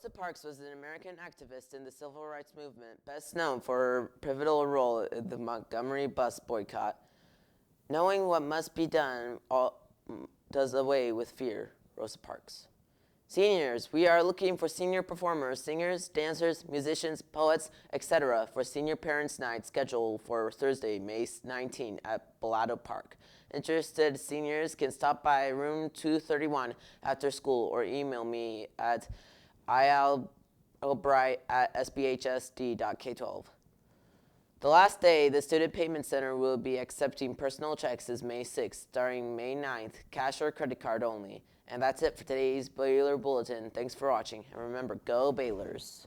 Rosa Parks was an American activist in the civil rights movement, best known for her pivotal role in the Montgomery bus boycott. Knowing what must be done does away with fear. Rosa Parks. Seniors, we are looking for senior performers, singers, dancers, musicians, poets, etc. for Senior Parents Night scheduled for Thursday, May 19 at Baler Park. Interested seniors can stop by room 231 after school or email me at ilbright@sbhsd.k12. The last day the Student Payment Center will be accepting personal checks is May 6th, starting May 9th, cash or credit card only. And that's it for today's Baler Bulletin. Thanks for watching, and remember, go Balers!